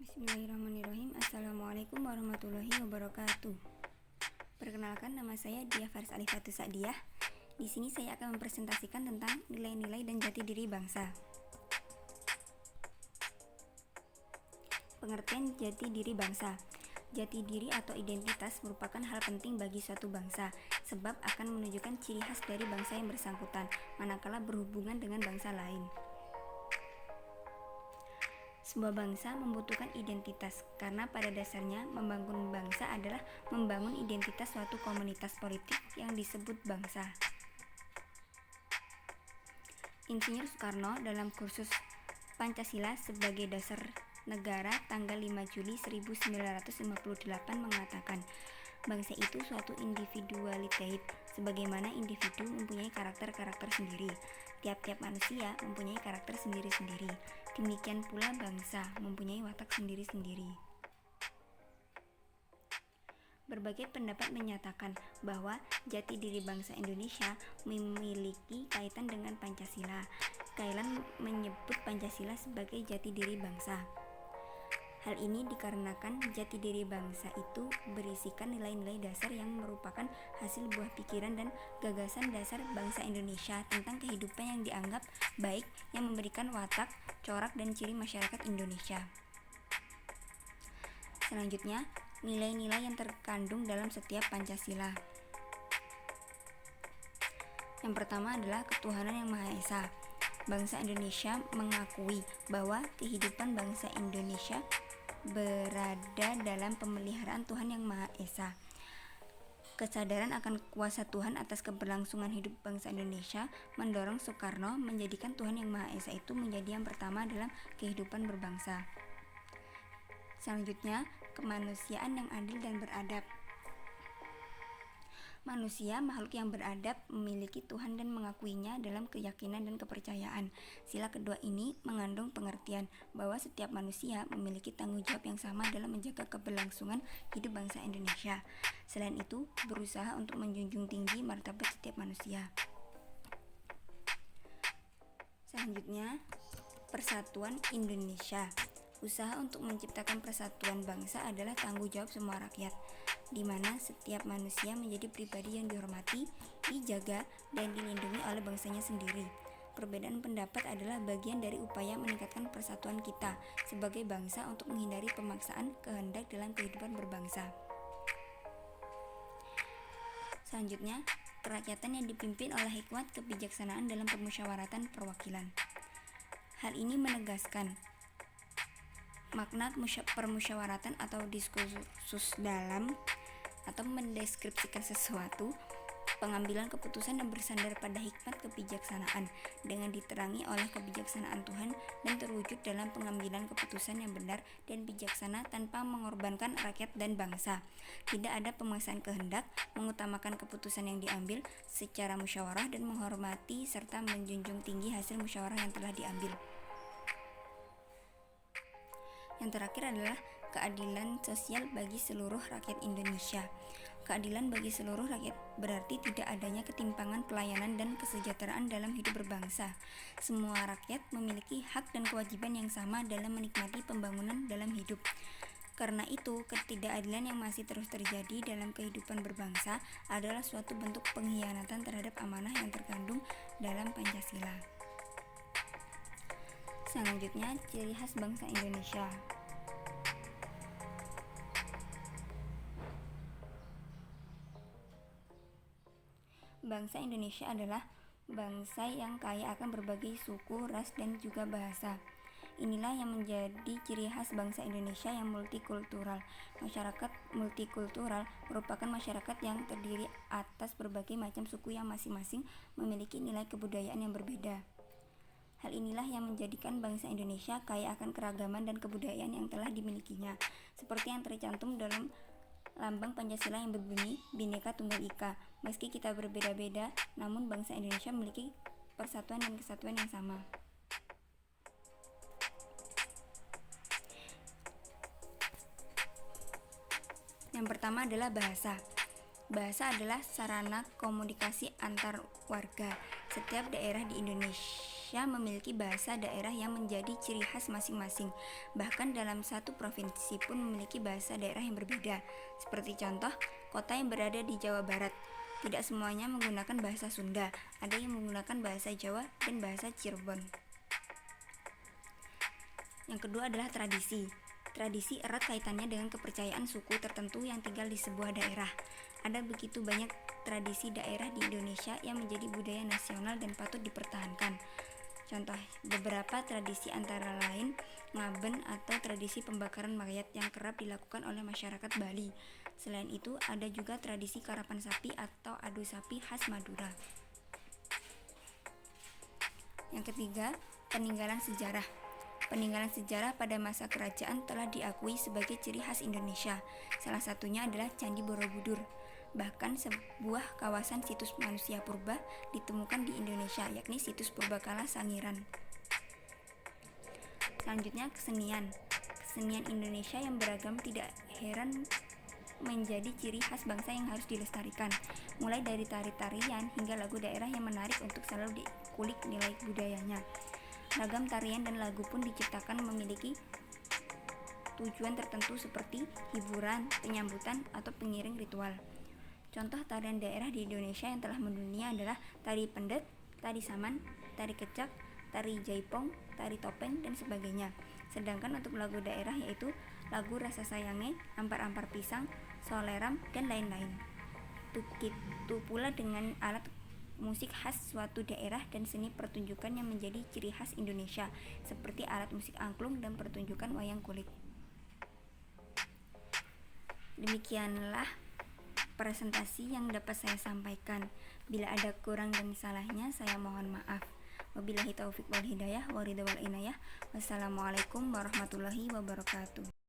Bismillahirrahmanirrahim. Assalamualaikum warahmatullahi wabarakatuh. Perkenalkan, nama saya Diah Faris Alifatus Sa'diyah. Di sini saya akan mempresentasikan tentang nilai-nilai dan jati diri bangsa. Pengertian jati diri bangsa. Jati diri atau identitas merupakan hal penting bagi suatu bangsa, sebab akan menunjukkan ciri khas dari bangsa yang bersangkutan, manakala berhubungan dengan bangsa lain. Sebuah bangsa membutuhkan identitas, karena pada dasarnya membangun bangsa adalah membangun identitas suatu komunitas politik yang disebut bangsa. Insinyur Soekarno dalam kursus Pancasila sebagai dasar negara tanggal 5 Juli 1958 mengatakan, bangsa itu suatu individualitaid, sebagaimana individu mempunyai karakter-karakter sendiri. Tiap-tiap manusia mempunyai karakter sendiri-sendiri. Demikian pula bangsa mempunyai watak sendiri-sendiri. Berbagai pendapat menyatakan bahwa jati diri bangsa Indonesia memiliki kaitan dengan Pancasila. Kailan menyebut Pancasila sebagai jati diri bangsa. Hal ini dikarenakan jati diri bangsa itu berisikan nilai-nilai dasar yang merupakan hasil buah pikiran dan gagasan dasar bangsa Indonesia tentang kehidupan yang dianggap baik, yang memberikan watak, corak, dan ciri masyarakat Indonesia. Selanjutnya, nilai-nilai yang terkandung dalam setiap Pancasila. Yang pertama adalah ketuhanan yang Maha Esa. Bangsa Indonesia mengakui bahwa kehidupan bangsa Indonesia berada dalam pemeliharaan Tuhan yang Maha Esa. Kesadaran akan kuasa Tuhan atas keberlangsungan hidup bangsa Indonesia mendorong Soekarno menjadikan Tuhan yang Maha Esa itu menjadi yang pertama dalam kehidupan berbangsa. Selanjutnya, kemanusiaan yang adil dan beradab. Manusia, makhluk yang beradab, memiliki Tuhan dan mengakuinya dalam keyakinan dan kepercayaan. Sila kedua ini mengandung pengertian bahwa setiap manusia memiliki tanggung jawab yang sama dalam menjaga keberlangsungan hidup bangsa Indonesia. Selain itu, berusaha untuk menjunjung tinggi martabat setiap manusia. Selanjutnya, Persatuan Indonesia. Usaha untuk menciptakan persatuan bangsa adalah tanggung jawab semua rakyat, di mana setiap manusia menjadi pribadi yang dihormati, dijaga, dan dilindungi oleh bangsanya sendiri. Perbedaan pendapat adalah bagian dari upaya meningkatkan persatuan kita sebagai bangsa untuk menghindari pemaksaan kehendak dalam kehidupan berbangsa. Selanjutnya, kerakyatan yang dipimpin oleh hikmat kebijaksanaan dalam permusyawaratan perwakilan. Hal ini menegaskan makna permusyawaratan atau diskursus dalam atau mendeskripsikan sesuatu, pengambilan keputusan yang bersandar pada hikmat kebijaksanaan dengan diterangi oleh kebijaksanaan Tuhan dan terwujud dalam pengambilan keputusan yang benar dan bijaksana tanpa mengorbankan rakyat dan bangsa. Tidak ada pemaksaan kehendak, mengutamakan keputusan yang diambil secara musyawarah dan menghormati serta menjunjung tinggi hasil musyawarah yang telah diambil. Yang terakhir adalah keadilan sosial bagi seluruh rakyat Indonesia. Keadilan bagi seluruh rakyat berarti tidak adanya ketimpangan pelayanan dan kesejahteraan dalam hidup berbangsa. Semua rakyat memiliki hak dan kewajiban yang sama dalam menikmati pembangunan dalam hidup. Karena itu, ketidakadilan yang masih terus terjadi dalam kehidupan berbangsa adalah suatu bentuk pengkhianatan terhadap amanah yang terkandung dalam Pancasila. Selanjutnya, ciri khas bangsa Indonesia. Bangsa Indonesia adalah bangsa yang kaya akan berbagai suku, ras, dan juga bahasa. Inilah yang menjadi ciri khas bangsa Indonesia yang multikultural. Masyarakat multikultural merupakan masyarakat yang terdiri atas berbagai macam suku yang masing-masing memiliki nilai kebudayaan yang berbeda. Hal inilah yang menjadikan bangsa Indonesia kaya akan keragaman dan kebudayaan yang telah dimilikinya, seperti yang tercantum dalam lambang Pancasila yang berbunyi Bhinneka Tunggal Ika. Meski kita berbeda-beda, namun bangsa Indonesia memiliki persatuan dan kesatuan yang sama. Yang pertama adalah bahasa. Bahasa adalah sarana komunikasi antar warga. Setiap daerah di Indonesia Indonesia memiliki bahasa daerah yang menjadi ciri khas masing-masing. Bahkan dalam satu provinsi pun memiliki bahasa daerah yang berbeda. Seperti contoh, kota yang berada di Jawa Barat. Tidak semuanya menggunakan bahasa Sunda, ada yang menggunakan bahasa Jawa dan bahasa Cirebon. Yang kedua adalah tradisi. Tradisi erat kaitannya dengan kepercayaan suku tertentu yang tinggal di sebuah daerah. Ada begitu banyak tradisi daerah di Indonesia yang menjadi budaya nasional dan patut dipertahankan. Contoh beberapa tradisi antara lain ngaben atau tradisi pembakaran mayat yang kerap dilakukan oleh masyarakat Bali. Selain itu, ada juga tradisi karapan sapi atau adu sapi khas Madura. Yang ketiga, peninggalan sejarah. Peninggalan sejarah pada masa kerajaan telah diakui sebagai ciri khas Indonesia. Salah satunya adalah Candi Borobudur. Bahkan sebuah kawasan situs manusia purba ditemukan di Indonesia, yakni situs Purbakala Sangiran. Selanjutnya, kesenian. Kesenian Indonesia yang beragam tidak heran menjadi ciri khas bangsa yang harus dilestarikan. Mulai dari tari-tarian hingga lagu daerah yang menarik untuk selalu dikulik nilai budayanya. Ragam tarian dan lagu pun diciptakan memiliki tujuan tertentu seperti hiburan, penyambutan, atau pengiring ritual. Contoh tarian daerah di Indonesia yang telah mendunia adalah tari pendet, tari saman, tari kecak, tari jaipong, tari topeng, dan sebagainya. Sedangkan untuk lagu daerah yaitu lagu Rasa Sayange, Ampar-ampar Pisang, Soleram, dan lain-lain. Begitu pula dengan alat musik khas suatu daerah dan seni pertunjukan yang menjadi ciri khas Indonesia, seperti alat musik angklung dan pertunjukan wayang kulit. Demikianlah presentasi yang dapat saya sampaikan. Bila ada kurang dan salahnya, saya mohon maaf. Wabillahi taufiq wal hidayah, waridha wal inayah. Wassalamualaikum warahmatullahi wabarakatuh.